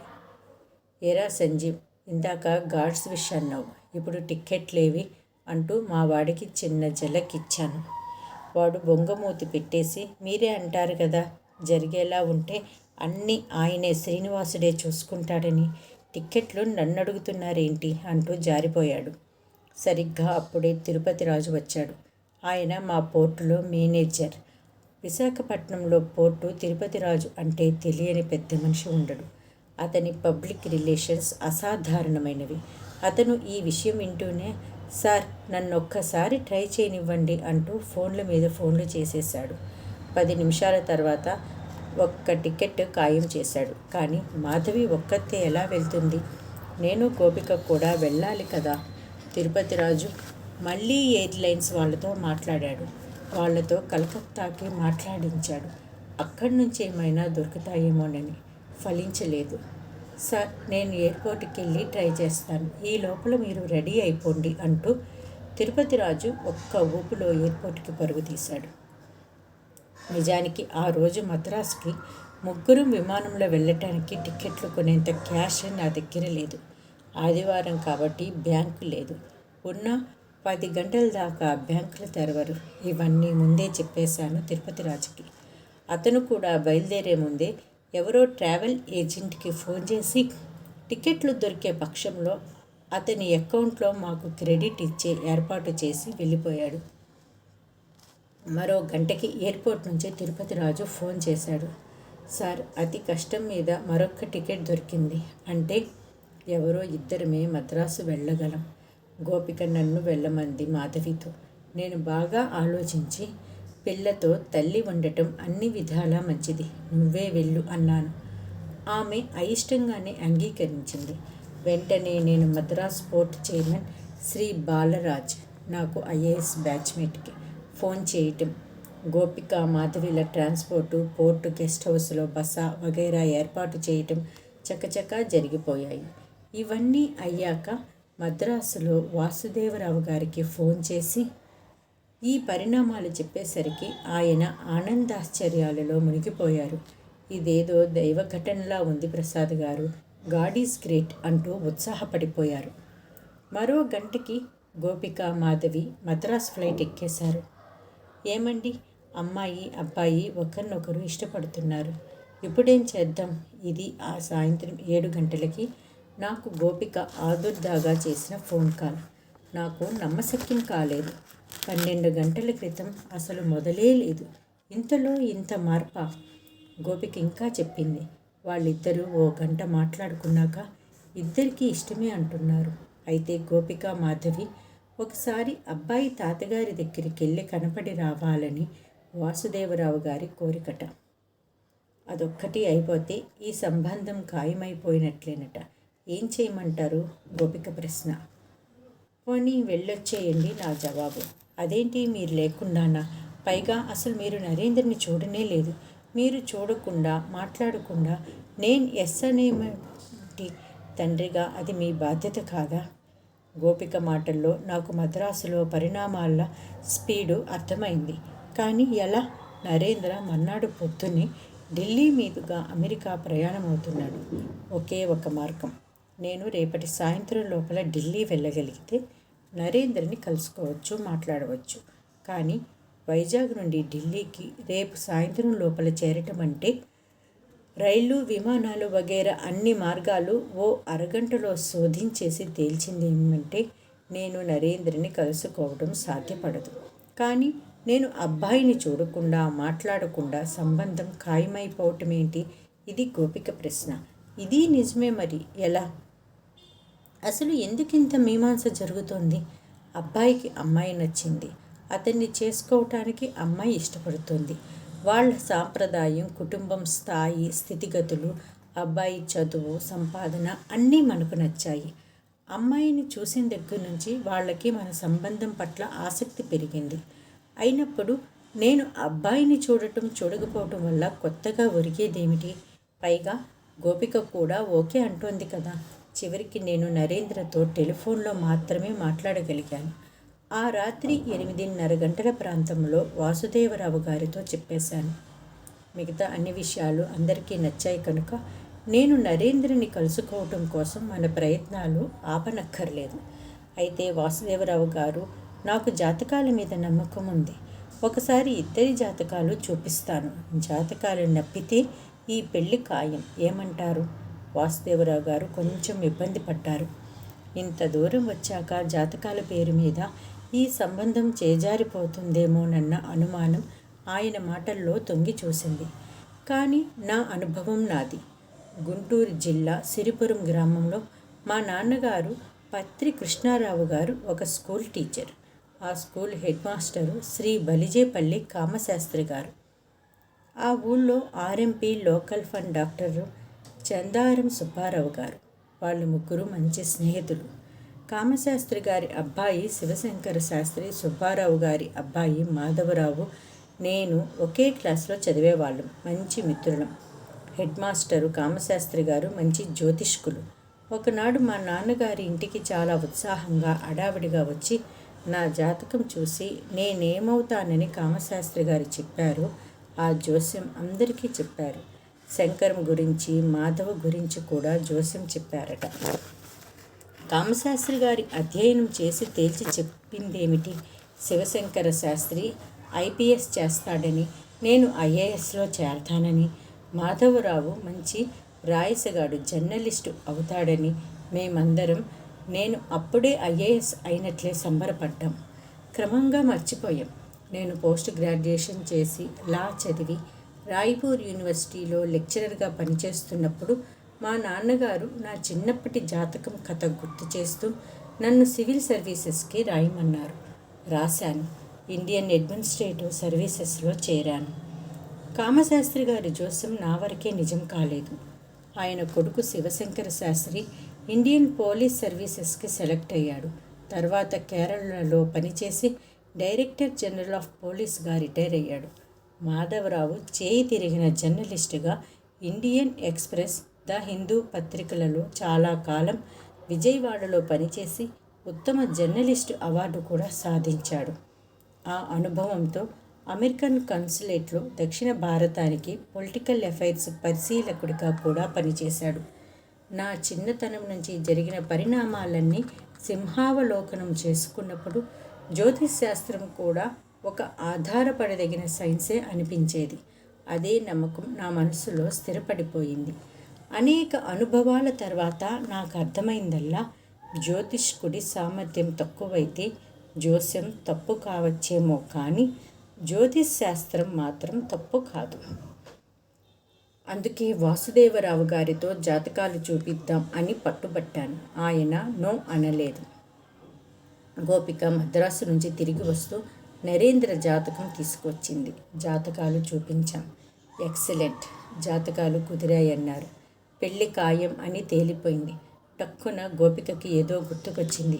ఏరా సంజీవ్, ఇందాక గాడ్స్ విష్ అన్నావు, ఇప్పుడు టిక్కెట్లేవి అంటూ మా వాడికి చిన్న జలకిచ్చాను. వాడు బొంగమూతి పెట్టేసి, మీరే అంటారు కదా, జరిగేలా ఉంటే అన్నీ ఆయనే శ్రీనివాసుడే చూసుకుంటాడని, టిక్కెట్లు నన్ను అడుగుతున్నారేంటి అంటూ జారిపోయాడు. సరిగ్గా అప్పుడే తిరుపతి రాజు వచ్చాడు. ఆయన మా పోర్టులో మేనేజర్. విశాఖపట్నంలో పోర్టు తిరుపతి రాజు అంటే తెలియని పెద్ద మనిషి ఉండడు. అతని పబ్లిక్ రిలేషన్స్ అసాధారణమైనవి. అతను ఈ విషయం వింటూనే, సార్ నన్నొక్కసారి ట్రై చేయనివ్వండి అంటూ ఫోన్ల మీద ఫోన్లు చేసేశాడు. 10 నిమిషాల తర్వాత ఒక్క టికెట్ ఖాయం చేశాడు. కానీ మాధవి ఒక్కతే ఎలా వెళ్తుంది? నేను గోపిక కూడా వెళ్ళాలి కదా. తిరుపతి రాజు మళ్ళీ ఎయిర్లైన్స్ వాళ్ళతో మాట్లాడాడు. వాళ్లతో కలకత్తాకి మాట్లాడించాడు. అక్కడి నుంచి ఏమైనా దొరుకుతాయేమోనని. ఫలించలేదు. సార్, నేను ఎయిర్పోర్ట్కి వెళ్ళి ట్రై చేస్తాను, ఈ లోపల మీరు రెడీ అయిపోండి అంటూ తిరుపతి రాజు ఒక్క ఊపులో ఎయిర్పోర్ట్కి పరుగు తీశాడు. నిజానికి ఆ రోజు మద్రాస్కి ముగ్గురం విమానంలో వెళ్ళటానికి టిక్కెట్లు కొనేంత క్యాష్ నా దగ్గర లేదు. ఆదివారం కాబట్టి బ్యాంకు లేదు. ఉన్న 10 గంటల దాకా బ్యాంకులు తెరవరు. ఇవన్నీ ముందే చెప్పేశాను తిరుపతి రాజుకి. అతను కూడా బయలుదేరే ముందే ఎవరో ట్రావెల్ ఏజెంట్కి ఫోన్ చేసి టికెట్లు దొరికే పక్షంలో అతని అకౌంట్లో మాకు క్రెడిట్ ఇచ్చే ఏర్పాటు చేసి వెళ్ళిపోయాడు. మరో గంటకి ఎయిర్పోర్ట్ నుంచి తిరుపతి రాజు ఫోన్ చేశాడు. సార్, అతి కష్టం మీద మరొక్క టికెట్ దొరికింది. అంటే ఎవరో ఇద్దరమే మద్రాసు వెళ్ళగలం. గోపిక నన్ను వెళ్ళమంది మాధవితో. నేను బాగా ఆలోచించి, పిల్లతో తల్లి ఉండటం అన్ని విధాలా మంచిది, నువ్వే వెళ్ళు అన్నాను. ఆమె అయిష్టంగానే అంగీకరించింది. వెంటనే నేను మద్రాస్ పోర్ట్ చైర్మన్ శ్రీ బాలరాజ్, నాకు ఐఏఎస్ బ్యాచ్మేట్కి ఫోన్ చేయటం, గోపిక మాధవిల ట్రాన్స్పోర్టు, పోర్టు గెస్ట్ హౌస్లో బస వగైరా ఏర్పాటు చేయటం చకచకా జరిగిపోయాయి. ఇవన్నీ అయ్యాక మద్రాసులో వాసుదేవరావు గారికి ఫోన్ చేసి ఈ పరిణామాలు చెప్పేసరికి ఆయన ఆనందాశ్చర్యాలలో మునిగిపోయారు. ఇదేదో దైవ ఘటనలా ఉంది ప్రసాద్ గారు, గాడ్ ఈజ్ గ్రేట్ అంటూ ఉత్సాహపడిపోయారు. మరో గంటకి గోపిక మాధవి మద్రాస్ ఫ్లైట్ ఎక్కేశారు. ఏమండి, అమ్మాయి అబ్బాయి ఒకరినొకరు ఇష్టపడుతున్నారు, ఇప్పుడేం చేద్దాం? ఇది ఆ సాయంత్రం 7 గంటలకి నాకు గోపిక ఆదుర్దాగా చేసిన ఫోన్ కాల్. నాకు నమ్మశక్యం కాలేదు. 12 గంటల క్రితం అసలు మొదలే లేదు, ఇంతలో ఇంత మార్పా? గోపిక ఇంకా చెప్పింది. వాళ్ళిద్దరూ ఓ గంట మాట్లాడుకున్నాక ఇద్దరికీ ఇష్టమే అంటున్నారు. అయితే గోపిక మాధవి ఒకసారి అబ్బాయి తాతగారి దగ్గరికి వెళ్ళి కనపడి రావాలని వాసుదేవరావు గారి కోరికట. అదొక్కటి అయిపోతే ఈ సంబంధం ఖాయమైపోయినట్లేనట. ఏం చేయమంటారు? గోపిక ప్రశ్న. పోనీ వెళ్ళొచ్చేయండి నా జవాబు. అదేంటి మీరు లేకుండానా? పైగా అసలు మీరు నరేంద్రని చూడనే లేదు. మీరు చూడకుండా మాట్లాడకుండా నేను ఎస్ అనేటి తండ్రిగా అది మీ బాధ్యత కాదా? గోపిక మాటల్లో నాకు మద్రాసులో పరిణామాల స్పీడు అర్థమైంది. కానీ ఎలా? నరేంద్ర మర్నాడు పొద్దున్నే ఢిల్లీ మీదుగా అమెరికా ప్రయాణం అవుతున్నాడు. ఒకే ఒక మార్గం. నేను రేపటి సాయంత్రం లోపల ఢిల్లీ వెళ్ళగలిగితే నరేంద్రని కలుసుకోవచ్చు, మాట్లాడవచ్చు. కానీ వైజాగ్ నుండి ఢిల్లీకి రేపు సాయంత్రం లోపల చేరటం అంటే రైళ్ళు, విమానాలు వగైరా అన్ని మార్గాలు ఓ అరగంటలో శోధించేసి తేల్చింది ఏమంటే నేను నరేంద్రని కలుసుకోవడం సాధ్యపడదు. కానీ నేను అబ్బాయిని చూడకుండా మాట్లాడకుండా సంబంధం ఖాయమైపోవటమేంటి? ఇది గోపిక ప్రశ్న. ఇది నిజమే. మరి ఎలా? అసలు ఎందుకింత మీమాంస జరుగుతోంది? అబ్బాయికి అమ్మాయి నచ్చింది. అతన్ని చేసుకోవటానికి అమ్మాయి ఇష్టపడుతుంది. వాళ్ళ సాంప్రదాయం, కుటుంబం స్థాయి, స్థితిగతులు, అబ్బాయి చదువు, సంపాదన అన్నీ మనకు నచ్చాయి. అమ్మాయిని చూసిన దగ్గర నుంచి వాళ్ళకి మన సంబంధం పట్ల ఆసక్తి పెరిగింది. అయినప్పుడు నేను అబ్బాయిని చూడకపోవటం వల్ల కొత్తగా ఒరిగేదేమిటి? పైగా గోపిక కూడా ఓకే అంటోంది కదా. చివరికి నేను నరేంద్రతో టెలిఫోన్లో మాత్రమే మాట్లాడగలిగాను. ఆ రాత్రి 8:30 గంటల ప్రాంతంలో వాసుదేవరావు గారితో చెప్పేశాను. మిగతా అన్ని విషయాలు అందరికీ నచ్చాయి కనుక నేను నరేంద్రని కలుసుకోవటం కోసం మన ప్రయత్నాలు ఆపనక్కర్లేదు. అయితే వాసుదేవరావు గారు, నాకు జాతకాల మీద నమ్మకం ఉంది. ఒకసారి ఇద్దరి జాతకాలు చూపిస్తాను. జాతకాలు నప్పితే ఈ పెళ్లి ఖాయం. ఏమంటారు? వాసుదేవరావు గారు కొంచెం ఇబ్బంది పడ్డారు. ఇంత దూరం వచ్చాక జాతకాల పేరు మీద ఈ సంబంధం చేజారిపోతుందేమోనన్న అనుమానం ఆయన మాటల్లో తొంగి చూసింది. కానీ నా అనుభవం నాది. గుంటూరు జిల్లా సిరిపురం గ్రామంలో మా నాన్నగారు పత్రి కృష్ణారావు గారు ఒక స్కూల్ టీచర్. ఆ school head master Shri Balijepalli Kamasastri గారు. ఆ ఊళ్ళో RMP local fund doctor Chandaram Subbarao గారు. వాళ్ళు ముగ్గురు మంచి స్నేహితులు. కామశాస్త్రి గారి అబ్బాయి శివశంకర శాస్త్రి, సుబ్బారావు గారి అబ్బాయి మాధవరావు, నేను ఒకే క్లాస్లో చదివేవాళ్ళం. మంచి మిత్రులం. హెడ్ మాస్టరు కామశాస్త్రి గారు మంచి జ్యోతిష్కులు. ఒకనాడు మా నాన్నగారి ఇంటికి చాలా ఉత్సాహంగా హడావిడిగా వచ్చి నా జాతకం చూసి నేనేమవుతానని కామశాస్త్రి గారు చెప్పారు. ఆ జోస్యం అందరికీ చెప్పారు. శంకరం గురించి, మాధవ గురించి కూడా జోస్యం చెప్పారట. కామశాస్త్రి గారి అధ్యయనం చేసి తేల్చి చెప్పిందేమిటి? శివశంకర శాస్త్రి ఐపీఎస్ చేస్తాడని, నేను ఐఏఎస్లో చేరతానని, మాధవరావు మంచి రాయసగాడు, జర్నలిస్టు అవుతాడని మేమందరం నేను అప్పుడే ఐఏఎస్ అయినట్లే సంబరపడ్డాం. క్రమంగా మర్చిపోయాం. నేను పోస్ట్ గ్రాడ్యుయేషన్ చేసి లా చదివి రాయ్పూర్ యూనివర్సిటీలో లెక్చరర్గా పనిచేస్తున్నప్పుడు మా నాన్నగారు నా చిన్నప్పటి జాతకం కథ గుర్తు చేస్తూ నన్ను సివిల్ సర్వీసెస్కి రాయమన్నారు. రాశాను. ఇండియన్ అడ్మినిస్ట్రేటివ్ సర్వీసెస్లో చేరాను. కామశాస్త్రి గారి జోస్యం నా వరకే నిజం కాలేదు. ఆయన కొడుకు శివశంకర శాస్త్రి ఇండియన్ పోలీస్ సర్వీసెస్కి సెలెక్ట్ అయ్యాడు. తర్వాత కేరళలో పనిచేసి డైరెక్టర్ జనరల్ ఆఫ్ పోలీస్గా రిటైర్ అయ్యాడు. మాధవరావు చేయి తిరిగిన జర్నలిస్టుగా ఇండియన్ ఎక్స్ప్రెస్, ద హిందూ పత్రికలలో చాలా కాలం విజయవాడలో పనిచేసి ఉత్తమ జర్నలిస్టు అవార్డు కూడా సాధించాడు. ఆ అనుభవంతో అమెరికన్ కన్సులేట్లో దక్షిణ భారతానికి పొలిటికల్ అఫైర్స్ పరిశీలకుడిగా కూడా పనిచేశాడు. నా చిన్నతనం నుంచి జరిగిన పరిణామాలన్నీ సింహావలోకనం చేసుకున్నప్పుడు జ్యోతిష్ శాస్త్రం కూడా ఒక ఆధారపడదగిన సైన్సే అనిపించేది. అదే నమ్మకం నా మనసులో స్థిరపడిపోయింది. అనేక అనుభవాల తర్వాత నాకు అర్థమైందల్లా, జ్యోతిష్కుడి సామర్థ్యం తక్కువైతే జోస్యం తప్పు కావచ్చేమో కానీ జ్యోతిష్ శాస్త్రం మాత్రం తప్పు కాదు. అందుకే వాసుదేవరావు గారితో జాతకాలు చూపిద్దాం అని పట్టుబట్టాను. ఆయన నో అనలేదు. గోపిక మద్రాసు నుంచి తిరిగి వస్తూ నరేంద్ర జాతకం తీసుకొచ్చింది. జాతకాలు చూపించాం. ఎక్సలెంట్, జాతకాలు కుదిరాయన్నారు. పెళ్లి ఖాయం అని తేలిపోయింది. టక్కున గోపికకి ఏదో గుర్తుకొచ్చింది.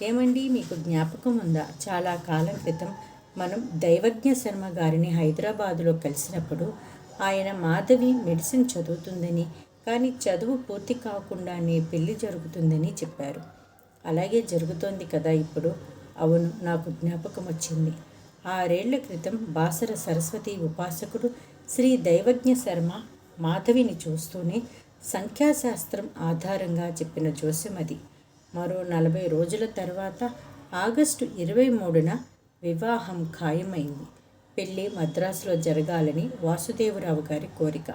ఏమండి, మీకు జ్ఞాపకం ఉందా? చాలా కాలం క్రితం మనం దైవజ్ఞ శర్మ గారిని హైదరాబాదులో కలిసినప్పుడు ఆయన మాధవి మెడిసిన్ చదువుతుందని, కానీ చదువు పూర్తి కాకుండానే పెళ్లి జరుగుతుందని చెప్పారు. అలాగే జరుగుతోంది కదా ఇప్పుడు? అవును, నాకు జ్ఞాపకం వచ్చింది. 6 ఏళ్ల క్రితం బాసర సరస్వతి ఉపాసకుడు శ్రీ దైవజ్ఞ శర్మ మాధవిని చూస్తూనే సంఖ్యాశాస్త్రం ఆధారంగా చెప్పిన జోస్యం అది. మరో 40 రోజుల తర్వాత ఆగస్టు 23న వివాహం ఖాయమైంది. పెళ్ళి మద్రాసులో జరగాలని వాసుదేవరావు గారి కోరిక.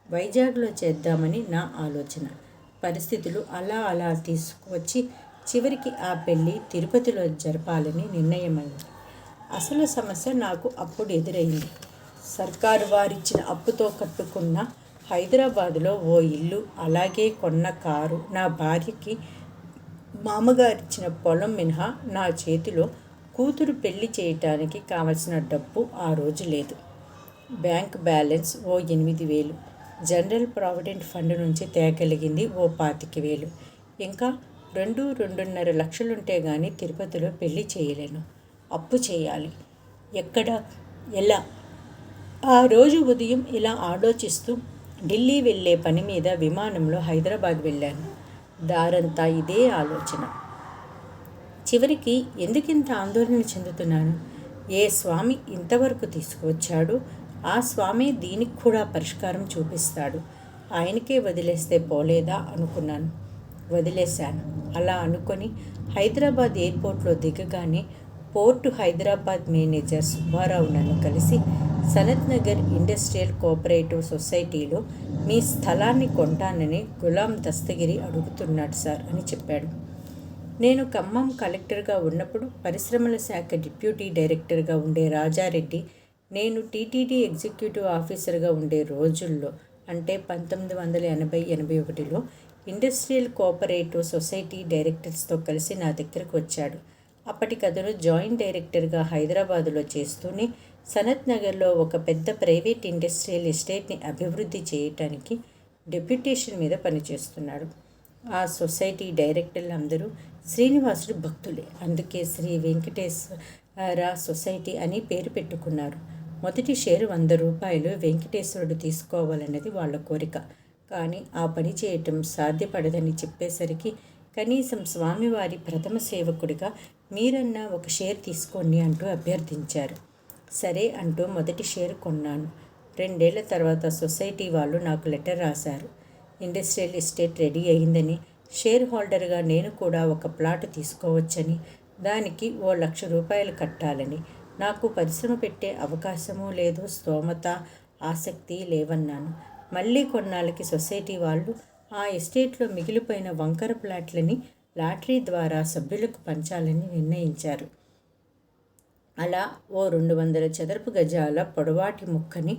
వైజాగ్లో చేద్దామని నా ఆలోచన. పరిస్థితులు అలా అలా తీసుకువచ్చి చివరికి ఆ పెళ్ళి తిరుపతిలో జరపాలని నిర్ణయమైంది. అసలు సమస్య నాకు అప్పుడు ఎదురైంది. సర్కారు వారిచ్చిన అప్పుతో కట్టుకున్న హైదరాబాదులో ఓ ఇల్లు, అలాగే కొన్న కారు, నా భార్యకి మామగారిచ్చిన పొలం మినహా నా చేతిలో కూతురు పెళ్లి చేయటానికి కావలసిన డబ్బు ఆ రోజు లేదు. బ్యాంక్ బ్యాలెన్స్ ఓ 8,000, జనరల్ ప్రావిడెంట్ ఫండ్ నుంచి తేగలిగింది ఓ 25,000. ఇంకా 2-2.5 లక్షలుంటే గానీ తిరుపతిలో పెళ్లి చేయలేను. అప్పు చేయాలి. ఎక్కడ, ఎలా? ఆ రోజు ఉదయం ఇలా ఆలోచిస్తూ ఢిల్లీ వెళ్ళే పని మీద విమానంలో హైదరాబాద్ వెళ్ళాను. దారంతా ఇదే ఆలోచన. చివరికి ఎందుకింత ఆందోళన చెందుతున్నాను? ఏ స్వామి ఇంతవరకు తీసుకువచ్చాడు, ఆ స్వామి దీనికి కూడా పరిష్కారం చూపిస్తాడు. ఆయనకే వదిలేస్తే పోలేదా అనుకున్నాను. వదిలేశాను. అలా అనుకొని హైదరాబాద్ ఎయిర్పోర్ట్లో దిగగానే పోర్టు హైదరాబాద్ మేనేజర్ సుబ్బారావు నన్ను కలిసి సనత్ నగర్ ఇండస్ట్రియల్ కోఆపరేటివ్ సొసైటీలో మీ స్థలాన్ని కొంటానని గులాం దస్తగిరి అడుగుతున్నాడు సార్ అని చెప్పాడు. నేను ఖమ్మం కలెక్టర్గా ఉన్నప్పుడు పరిశ్రమల శాఖ డిప్యూటీ డైరెక్టర్గా ఉండే రాజారెడ్డి, నేను టీటీడీ ఎగ్జిక్యూటివ్ ఆఫీసర్గా ఉండే రోజుల్లో, అంటే 1980-81లో ఇండస్ట్రియల్ కోఆపరేటివ్ సొసైటీ డైరెక్టర్స్తో కలిసి నా దగ్గరకు వచ్చాడు. అప్పటికతను జాయింట్ డైరెక్టర్గా హైదరాబాదులో చేస్తూనే సనత్ నగర్లో ఒక పెద్ద ప్రైవేట్ ఇండస్ట్రియల్ ఎస్టేట్ని అభివృద్ధి చేయటానికి డెప్యుటేషన్ మీద పనిచేస్తున్నాడు. ఆ సొసైటీ డైరెక్టర్లు అందరూ శ్రీనివాసుడు భక్తులే. అందుకే శ్రీ వెంకటేశ్వర సొసైటీ అని పేరు పెట్టుకున్నారు. మొదటి షేరు ₹100 వెంకటేశ్వరుడు తీసుకోవాలన్నది వాళ్ళ కోరిక. కానీ ఆ పని చేయటం సాధ్యపడదని చెప్పేసరికి కనీసం స్వామివారి ప్రథమ సేవకుడిగా మీరన్నా ఒక షేర్ తీసుకోండి అంటూ అభ్యర్థించారు. సరే అంటూ మొదటి షేర్ కొన్నాను. 2 ఏళ్ల తర్వాత సొసైటీ వాళ్ళు నాకు లెటర్ రాశారు. ఇండస్ట్రియల్ ఎస్టేట్ రెడీ అయిందని, షేర్ హోల్డర్గా నేను కూడా ఒక ప్లాట్ తీసుకోవచ్చని, దానికి ఓ ₹1,00,000 కట్టాలని. నాకు పరిశ్రమ పెట్టే అవకాశమూ లేదు, స్తోమత, ఆసక్తి లేవన్నాను. మళ్ళీ కొన్నాళ్ళకి సొసైటీ వాళ్ళు ఆ ఎస్టేట్లో మిగిలిపోయిన వంకర ప్లాట్లని లాటరీ ద్వారా సభ్యులకు పంచాలని నిర్ణయించారు. అలా ఓ 200 చదరపు గజాల పొడవాటి ముక్కని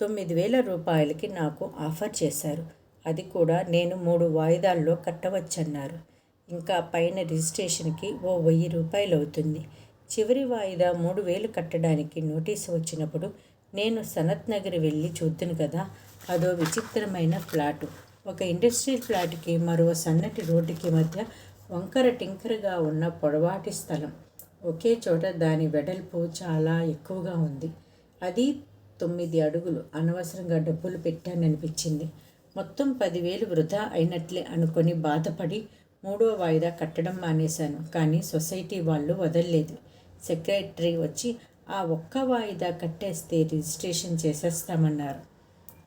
₹9,000 నాకు ఆఫర్ చేశారు. అది కూడా నేను 3 వాయిదాల్లో కట్టవచ్చన్నారు. ఇంకా పైన రిజిస్ట్రేషన్కి ఓ ₹1,000 అవుతుంది. చివరి వాయిదా 3,000 కట్టడానికి నోటీసు వచ్చినప్పుడు నేను సనత్ నగర్ వెళ్ళి చూద్దును కదా. అదో విచిత్రమైన ఫ్లాటు. ఒక ఇండస్ట్రియల్ ఫ్లాట్కి మరో సన్నటి రోడ్డుకి మధ్య వంకర టింకరగా ఉన్న పొడవాటి స్థలం. ఒకే చోట దాని వెడల్పు చాలా ఎక్కువగా ఉంది. అది 9 అడుగులు. అనవసరంగా డబ్బులు పెట్టాననిపించింది. మొత్తం 10,000 వృధా అయినట్లే అనుకొని బాధపడి 3వ వాయిదా కట్టడం మానేశాను. కానీ సొసైటీ వాళ్ళు వదల్లేదు. సెక్రటరీ వచ్చి ఆ ఒక్క వాయిదా కట్టేస్తే రిజిస్ట్రేషన్ చేసేస్తామన్నారు.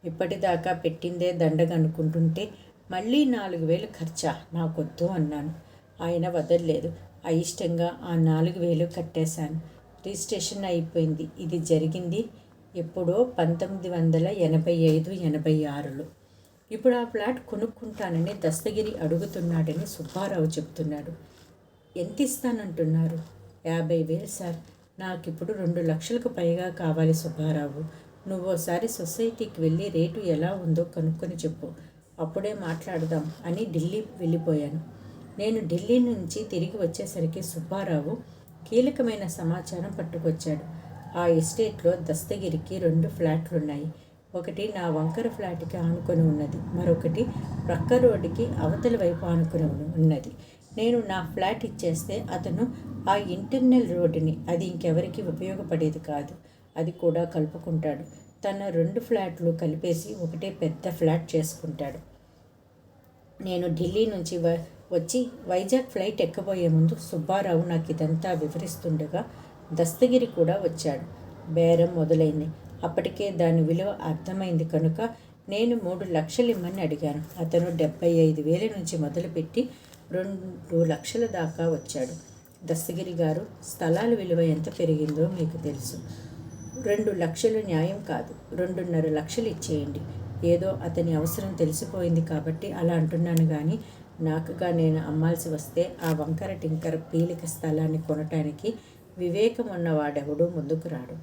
ఇప్పటిదాకా పెట్టిందే దండగా అనుకుంటుంటే మళ్ళీ 4,000 ఖర్చా, నాకొద్దు అన్నాను. ఆయన వదల్లేదు. అయిష్టంగా ఆ 4,000 కట్టేశాను. రిజిస్ట్రేషన్ అయిపోయింది. ఇది జరిగింది ఎప్పుడో 1985-86లో. ఇప్పుడు ఆ ఫ్లాట్ కొనుక్కుంటానని దస్తగిరి అడుగుతున్నాడని సుబ్బారావు చెప్తున్నాడు. ఎంత ఇస్తానంటున్నారు? 50,000 సార్. నాకిప్పుడు 2 లక్షలకు పైగా కావాలి సుబ్బారావు. నువ్వోసారి సొసైటీకి వెళ్ళి రేటు ఎలా ఉందో కనుక్కొని చెప్పు, అప్పుడే మాట్లాడదాం అని ఢిల్లీ వెళ్ళిపోయాను. నేను ఢిల్లీ నుంచి తిరిగి వచ్చేసరికి సుబ్బారావు కీలకమైన సమాచారం పట్టుకొచ్చాడు. ఆ ఎస్టేట్లో దస్తగిరికి 2 ఫ్లాట్లున్నాయి. ఒకటి నా వంకర ఫ్లాట్కి ఆనుకొని ఉన్నది, మరొకటి ప్రక్క రోడ్డుకి అవతలి వైపు ఆనుకొని ఉన్నది. నేను నా ఫ్లాట్ ఇచ్చేస్తే అతను ఆ ఇంటర్నల్ రోడ్డుని, అది ఇంకెవరికి ఉపయోగపడేది కాదు, అది కూడా కలుపుకుంటాడు. తన 2 ఫ్లాట్లు కలిపేసి ఒకటే పెద్ద ఫ్లాట్ చేసుకుంటాడు. నేను ఢిల్లీ నుంచి వచ్చి వైజాగ్ ఫ్లైట్ ఎక్కబోయే ముందు సుబ్బారావు నాకు ఇదంతా వివరిస్తుండగా దస్తగిరి కూడా వచ్చాడు. బేరం మొదలైంది. అప్పటికే దాని విలువ అర్థమైంది కనుక నేను 3 లక్షలు ఇమ్మని అడిగాను. అతను 75,000 నుంచి మొదలుపెట్టి 2 లక్షల దాకా వచ్చాడు. దస్తగిరి గారు, స్థలాల విలువ ఎంత పెరిగిందో మీకు తెలుసు. 2 లక్షలు న్యాయం కాదు, 2.5 లక్షలు ఇచ్చేయండి. ఏదో అతని అవసరం తెలిసిపోయింది కాబట్టి అలా అంటున్నాను కానీ నాకుగా నేను అమ్మాల్సి వస్తే ఆ వంకర టింకర పీలిక స్థలాన్ని కొనటానికి వివేకం ఉన్నవాడెవడూ ముందుకు రాడు.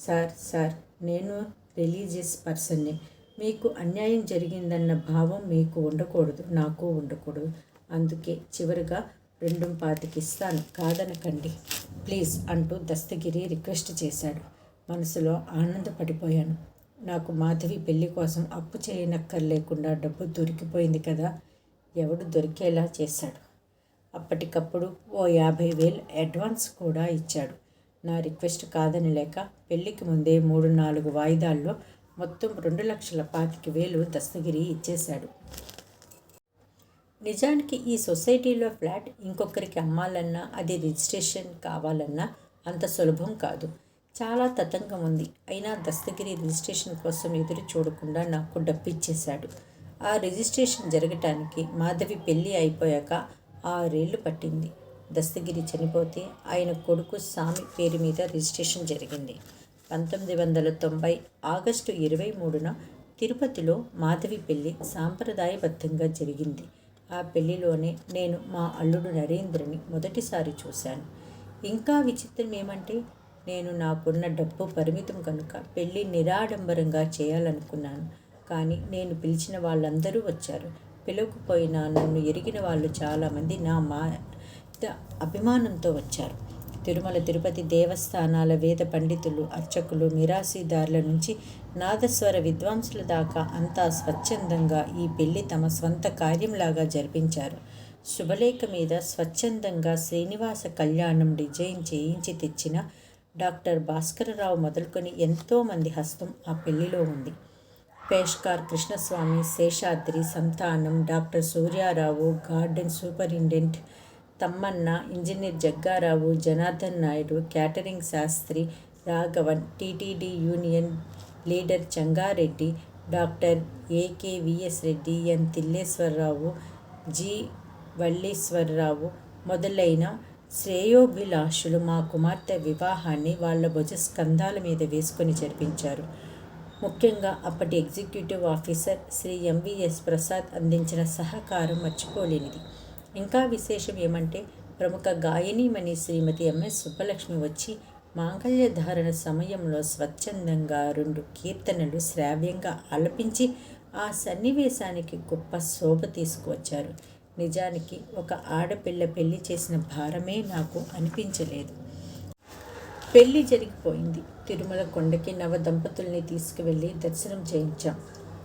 సార్, నేను రిలీజియస్ పర్సన్ని. మీకు అన్యాయం జరిగిందన్న భావం మీకు ఉండకూడదు, నాకు ఉండకూడదు. అందుకే చివరిగా 2.25 ఇస్తాను, కాదనకండి ప్లీజ్ అంటూ దస్తగిరి రిక్వెస్ట్ చేశాడు. మనసులో ఆనందపడిపోయాను. నాకు మాధవి పెళ్లి కోసం అప్పు చేయనక్కర్లేకుండా డబ్బు దొరికిపోయింది కదా. ఎవడు దొరికేలా చేశాడు. అప్పటికప్పుడు ఓ 50,000 అడ్వాన్స్ కూడా ఇచ్చాడు. నా రిక్వెస్ట్ కాదని లేక పెళ్లికి ముందే 3-4 వాయిదాల్లో మొత్తం 2,25,000 దస్తగిరి ఇచ్చేశాడు. నిజానికి ఈ సొసైటీలో ఫ్లాట్ ఇంకొకరికి అమ్మాలన్నా, అది రిజిస్ట్రేషన్ కావాలన్నా అంత సులభం కాదు. చాలా తతంగం ఉంది. అయినా దస్తగిరి రిజిస్ట్రేషన్ కోసం ఎదురు చూడకుండా నాకు డబ్బిచ్చేశాడు. ఆ రిజిస్ట్రేషన్ జరగటానికి మాధవి పెళ్ళి అయిపోయాక 6 ఏళ్ళు పట్టింది. దస్తగిరి చనిపోతే ఆయన కొడుకు సామి పేరు మీద రిజిస్ట్రేషన్ జరిగింది. 1990 ఆగస్టు 23న తిరుపతిలో మాధవి పెళ్ళి సాంప్రదాయబద్ధంగా జరిగింది. ఆ పెళ్లిలోనే నేను మా అల్లుడు నరేంద్రని మొదటిసారి చూశాను. ఇంకా విచిత్రం ఏమంటే, నేను నాకున్న డబ్బు పరిమితం కనుక పెళ్ళి నిరాడంబరంగా చేయాలనుకున్నాను. కానీ నేను పిలిచిన వాళ్ళందరూ వచ్చారు. పిలవకపోయినా నన్ను ఎరిగిన వాళ్ళు చాలామంది నా అభిమానంతో వచ్చారు. తిరుమల తిరుపతి దేవస్థానాల వేద పండితులు, అర్చకులు, మిరాసీదారుల నుంచి నాదస్వర విద్వాంసుల దాకా అంతా స్వచ్ఛందంగా ఈ పెళ్లి తమ స్వంత కార్యంలాగా జరిపించారు. శుభలేఖ మీద స్వచ్ఛందంగా శ్రీనివాస కళ్యాణం డిజైన్ చేయించి తెచ్చిన డాక్టర్ భాస్కరరావు మొదలుకొని ఎంతోమంది హస్తం ఆ పెళ్లిలో ఉంది. పేష్కార్ Krishnaswami, Seshadri, Santhanam, doctor Suryarao, garden superintendent Tammanna, engineer Jaggarao, Janardhan Naidu, catering Sastri Raghavan, TTD union leader Changareddy, doctor AKVS Reddy, N Tilleswararao, G Valliswararao మొదలైన శ్రేయోభిలాషులు మా కుమార్తె వివాహాన్ని వాళ్ళ భుజస్కంధాల మీద వేసుకొని జరిపించారు. ముఖ్యంగా అప్పటి executive officer Shri MVS Prasad అందించిన సహకారం మర్చిపోలేనిది. ఇంకా విశేషం ఏమంటే, ప్రముఖ గాయనీమణి శ్రీమతి ఎంఎస్ సుబ్బలక్ష్మి వచ్చి మాంగళ్య ధారణ సమయంలో స్వచ్ఛందంగా 2 కీర్తనలు శ్రావ్యంగా ఆలపించి ఆ సన్నివేశానికి గొప్ప శోభ తీసుకువచ్చారు. నిజానికి ఒక ఆడపిల్ల పెళ్లి చేసిన భారమే నాకు అనిపించలేదు. పెళ్లి జరిగిపోయింది. తిరుమల కొండకి నవదంపతుల్ని తీసుకువెళ్ళి దర్శనం చేయించాం.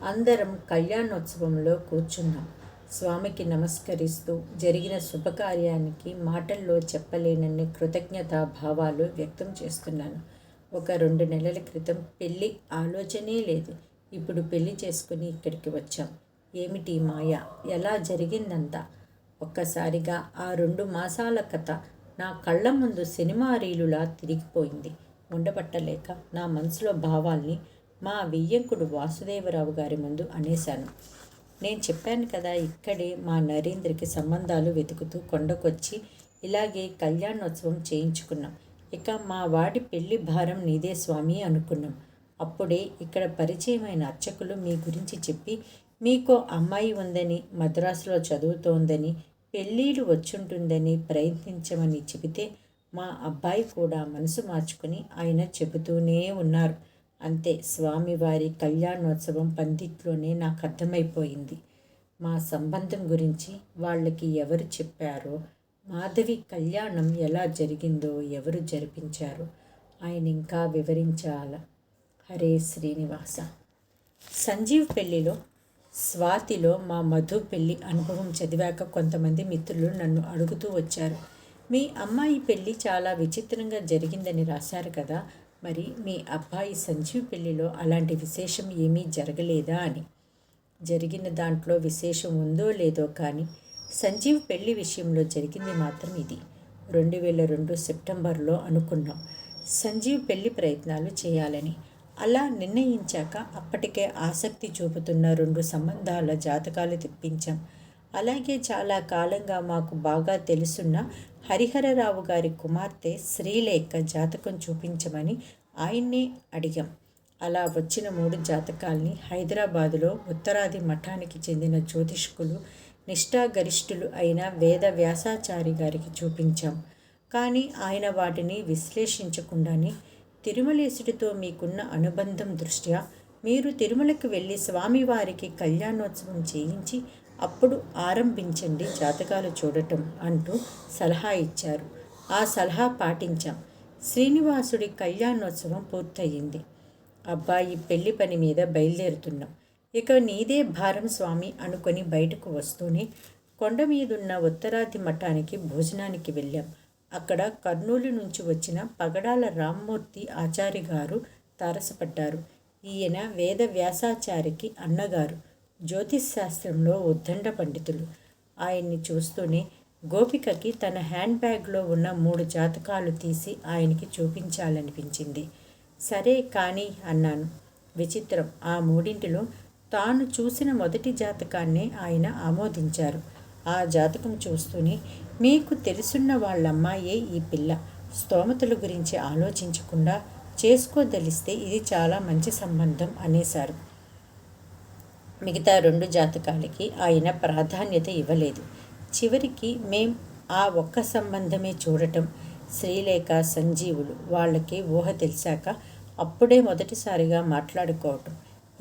అందరం కళ్యాణోత్సవంలో కూర్చున్నాం. స్వామికి నమస్కరిస్తూ జరిగిన శుభకార్యానికి మాటల్లో చెప్పలేనన్ని కృతజ్ఞతాభావాలు వ్యక్తం చేస్తున్నాను. ఒక 2 నెలల క్రితం పెళ్ళి ఆలోచనే లేదు. ఇప్పుడు పెళ్లి చేసుకుని ఇక్కడికి వచ్చాం. ఏమిటి మాయ, ఎలా జరిగిందంతా? ఒక్కసారిగా ఆ 2 మాసాల కథ నా కళ్ళ ముందు సినిమా రీలులా తిరిగిపోయింది. ఉండబట్టలేక నా మనసులో భావాల్ని మా వియ్యంకుడు వాసుదేవరావు గారి ముందు అనేశాను. నేను చెప్పాను కదా, ఇక్కడే మా నరేంద్రకి సంబంధాలు వెతుకుతూ కొండకొచ్చి ఇలాగే కళ్యాణోత్సవం చేయించుకున్నాం. ఇక మా వాడి పెళ్లి భారం నీదే స్వామి అనుకున్నాం. అప్పుడే ఇక్కడ పరిచయమైన అర్చకులు మీ గురించి చెప్పి, మీకో అమ్మాయి ఉందని, మద్రాసులో చదువుతోందని, పెళ్ళిళ్ళు వచ్చుంటుందని ప్రయత్నించమని చెబితే మా అబ్బాయి కూడా మనసు మార్చుకుని ఆయన చెబుతూనే ఉన్నారు. అంతే, స్వామివారి కళ్యాణోత్సవం పందిట్లోనే నాకు అర్థమైపోయింది. మా సంబంధం గురించి వాళ్ళకి ఎవరు చెప్పారో, మాధవి కళ్యాణం ఎలా జరిగిందో ఎవరు జరిపించారో ఆయన ఇంకా వివరించాల. హరే శ్రీనివాస. సంజీవ్ పెళ్లిలో స్వాతిలో మా మధు పెళ్లి అనుభవం చదివాక కొంతమంది మిత్రులు నన్ను అడుగుతూ వచ్చారు, మీ అమ్మాయి పెళ్ళి చాలా విచిత్రంగా జరిగిందని రాశారు కదా, మరి మీ అబ్బాయి సంజీవ్ పెళ్లిలో అలాంటి విశేషం ఏమీ జరగలేదా అని. జరిగిన దాంట్లో విశేషం ఉందో లేదో కానీ సంజీవ్ పెళ్లి విషయంలో జరిగింది మాత్రం ఇది. 2002 సెప్టెంబర్లో అనుకున్నాం సంజీవ్ పెళ్లి ప్రయత్నాలు చేయాలని. అలా నిర్ణయించాక అప్పటికే ఆసక్తి చూపుతున్న 2 సంబంధాల జాతకాలు తెప్పించాం. అలాగే చాలా కాలంగా మాకు బాగా తెలుసున్న హరిహరరావు గారి కుమార్తె శ్రీలేఖ జాతకం చూపించమని ఆయన్నే అడిగాం. అలా వచ్చిన 3 జాతకాల్ని హైదరాబాదులో ఉత్తరాది మఠానికి చెందిన జ్యోతిష్కులు, నిష్ఠాగరిష్ఠులు అయిన వేద వ్యాసాచారి గారికి చూపించాం. కానీ ఆయన వాటిని విశ్లేషించకుండానే, తిరుమలేశుడితో మీకున్న అనుబంధం దృష్ట్యా మీరు తిరుమలకు వెళ్ళి స్వామివారికి కళ్యాణోత్సవం చేయించి అప్పుడు ఆరంభించండి జాతకాలు చూడటం అంటూ సలహా ఇచ్చారు. ఆ సలహా పాటించాం. శ్రీనివాసుడి కళ్యాణోత్సవం పూర్తయింది. అబ్బాయి పెళ్లి పని మీద బయలుదేరుతున్నాం. ఇక నీదే భారం స్వామి అనుకొని బయటకు వస్తూనే కొండ మీదున్న ఉత్తరాది మఠానికి భోజనానికి వెళ్ళాం. అక్కడ కర్నూలు నుంచి వచ్చిన పగడాల రామ్మూర్తి ఆచారి గారు తారసపడ్డారు. ఈయన వేద వ్యాసాచారికి అన్నగారు, జ్యోతిష్ శాస్త్రంలో ఉద్దండ పండితులు. ఆయన్ని చూస్తూనే గోపికకి తన హ్యాండ్ బ్యాగ్లో ఉన్న 3 జాతకాలు తీసి ఆయనకి చూపించాలనిపించింది. సరే కానీ అన్నాను. విచిత్రం, ఆ 3ంటిలో తాను చూసిన మొదటి జాతకాన్నే ఆయన ఆమోదించారు. ఆ జాతకం చూస్తూనే, మీకు తెలుసున్న వాళ్ళమ్మాయే ఈ పిల్ల, స్తోమతల గురించి ఆలోచించకుండా చేసుకోదలిస్తే ఇది చాలా మంచి సంబంధం అనేశారు. మిగతా 2 జాతకాలకి ఆయన ప్రాధాన్యత ఇవ్వలేదు. చివరికి మేం ఆ ఒక్క సంబంధమే చూడటం, శ్రీలేఖ సంజీవులు వాళ్ళకి ఊహ తెలిసాక అప్పుడే మొదటిసారిగా మాట్లాడుకోవటం,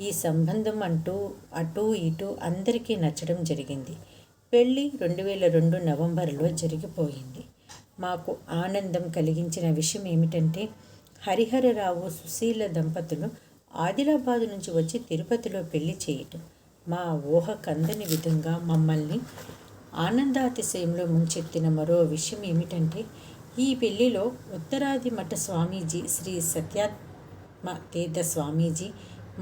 ఈ సంబంధం అంటూ అటూ ఇటూ అందరికీ నచ్చడం జరిగింది. పెళ్ళి 2002 నవంబర్లో జరిగిపోయింది. మాకు ఆనందం కలిగించిన విషయం ఏమిటంటే, హరిహరరావు సుశీల దంపతులు ఆదిలాబాదు నుంచి వచ్చి తిరుపతిలో పెళ్లి చేయటం. మా ఊహ కందని విధంగా మమ్మల్ని ఆనందాతిశయంలో ముంచెత్తిన మరో విషయం ఏమిటంటే, ఈ పెళ్లిలో ఉత్తరాది మఠ స్వామీజీ శ్రీ సత్యాత్మ తీర్థ స్వామీజీ,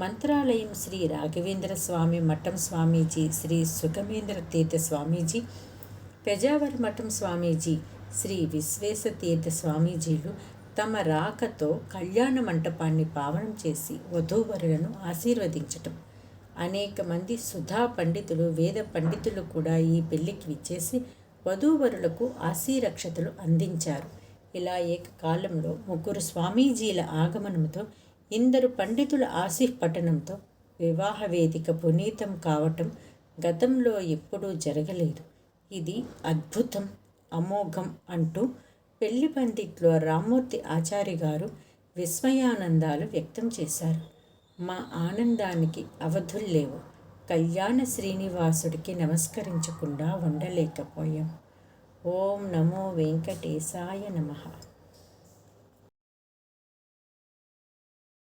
మంత్రాలయం శ్రీ రాఘవేంద్ర స్వామి మఠం స్వామీజీ శ్రీ సుగమేంద్ర తీర్థ స్వామీజీ, పెజావర మఠం స్వామీజీ శ్రీ విశ్వేశ తీర్థ స్వామీజీలు తమ రాకతో కళ్యాణ మంటపాన్ని పావనం చేసి వధూవరులను ఆశీర్వదించటం. అనేక మంది సుధా పండితులు, వేద పండితులు కూడా ఈ పెళ్లికి విచ్చేసి వధూవరులకు ఆశీరక్షతలు అందించారు. ఇలా ఏకకాలంలో 3 స్వామీజీల ఆగమనంతో, ఇందరు పండితుల ఆశీర్పట్టనంతో వివాహ వేదిక పునీతం కావటం గతంలో ఎప్పుడూ జరగలేదు. ఇది అద్భుతం, అమోఘం అంటూ పెళ్లి పందిట్లో రామ్మూర్తి ఆచారి గారు విస్మయానందాలు వ్యక్తం చేశారు. మా ఆనందానికి అవధుల్లేవు. కళ్యాణ శ్రీనివాసుడికి నమస్కరించకుండా ఉండలేకపోయాం. ఓం నమో వెంకటేశాయ నమః.